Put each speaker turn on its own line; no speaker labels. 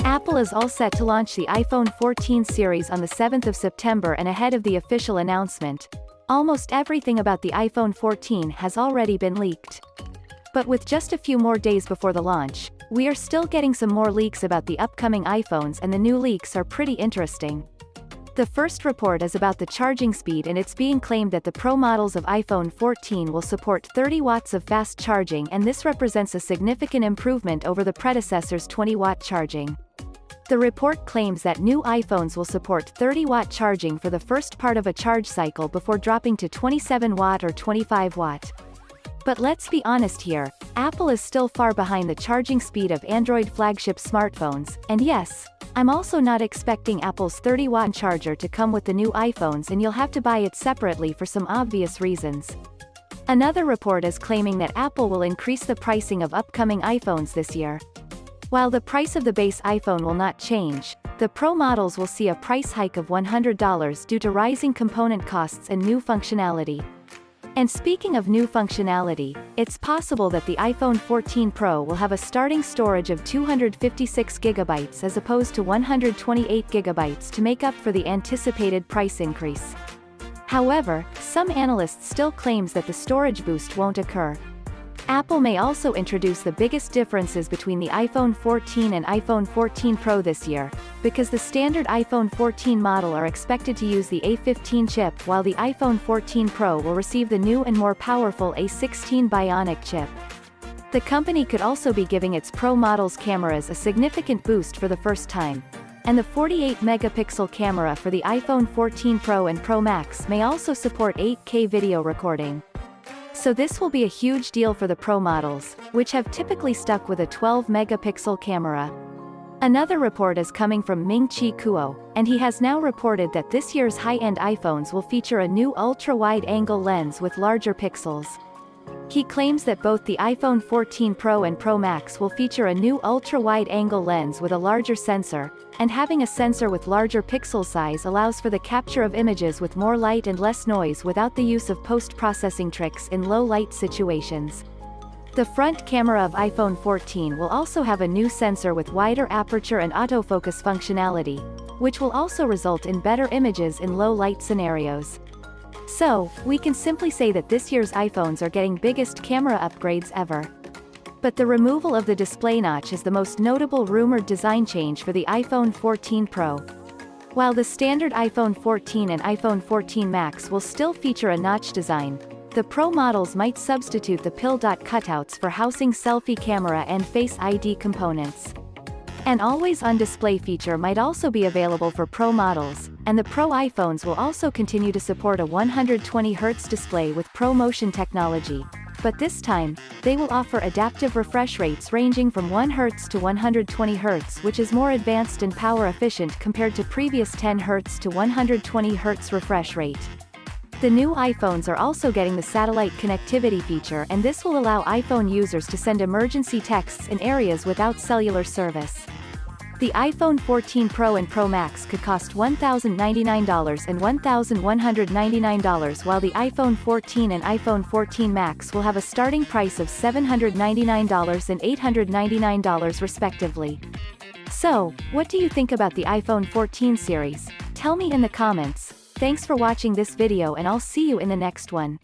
Apple is all set to launch the iPhone 14 series on the 7th of September, and ahead of the official announcement, almost everything about the iPhone 14 has already been leaked. But with just a few more days before the launch, we are still getting some more leaks about the upcoming iPhones, and the new leaks are pretty interesting. The first report is about the charging speed, and it's being claimed that the Pro models of iPhone 14 will support 30 watts of fast charging, and this represents a significant improvement over the predecessor's 20-watt charging. The report claims that new iPhones will support 30-watt charging for the first part of a charge cycle before dropping to 27-watt or 25-watt. But let's be honest here, Apple is still far behind the charging speed of Android flagship smartphones, and yes, I'm also not expecting Apple's 30-watt charger to come with the new iPhones, and you'll have to buy it separately for some obvious reasons. Another report is claiming that Apple will increase the pricing of upcoming iPhones this year. While the price of the base iPhone will not change, the Pro models will see a price hike of $100 due to rising component costs and new functionality. And speaking of new functionality, it's possible that the iPhone 14 Pro will have a starting storage of 256 GB as opposed to 128 GB to make up for the anticipated price increase. However, some analysts still claims that the storage boost won't occur. Apple may also introduce the biggest differences between the iPhone 14 and iPhone 14 Pro this year, because the standard iPhone 14 model are expected to use the A15 chip, while the iPhone 14 Pro will receive the new and more powerful A16 Bionic chip. The company could also be giving its Pro models' cameras a significant boost for the first time, and the 48-megapixel camera for the iPhone 14 Pro and Pro Max may also support 8K video recording. So this will be a huge deal for the Pro models, which have typically stuck with a 12-megapixel camera. Another report is coming from Ming-Chi Kuo, and he has now reported that this year's high-end iPhones will feature a new ultra-wide-angle lens with larger pixels. He claims that both the iPhone 14 Pro and Pro Max will feature a new ultra-wide-angle lens with a larger sensor, and having a sensor with larger pixel size allows for the capture of images with more light and less noise without the use of post-processing tricks in low-light situations. The front camera of iPhone 14 will also have a new sensor with wider aperture and autofocus functionality, which will also result in better images in low-light scenarios. So, we can simply say that this year's iPhones are getting biggest camera upgrades ever. But the removal of the display notch is the most notable rumored design change for the iPhone 14 Pro. While the standard iPhone 14 and iPhone 14 Max will still feature a notch design, the Pro models might substitute the pill dot cutouts for housing selfie camera and Face ID components. An always-on display feature might also be available for Pro models, and the Pro iPhones will also continue to support a 120Hz display with ProMotion technology, but this time, they will offer adaptive refresh rates ranging from 1 Hz to 120 Hz, which is more advanced and power-efficient compared to previous 10 Hz to 120 Hz refresh rate. The new iPhones are also getting the satellite connectivity feature, and this will allow iPhone users to send emergency texts in areas without cellular service. The iPhone 14 Pro and Pro Max could cost $1,099 and $1,199, while the iPhone 14 and iPhone 14 Max will have a starting price of $799 and $899 respectively. So, what do you think about the iPhone 14 series? Tell me in the comments. Thanks for watching this video, and I'll see you in the next one.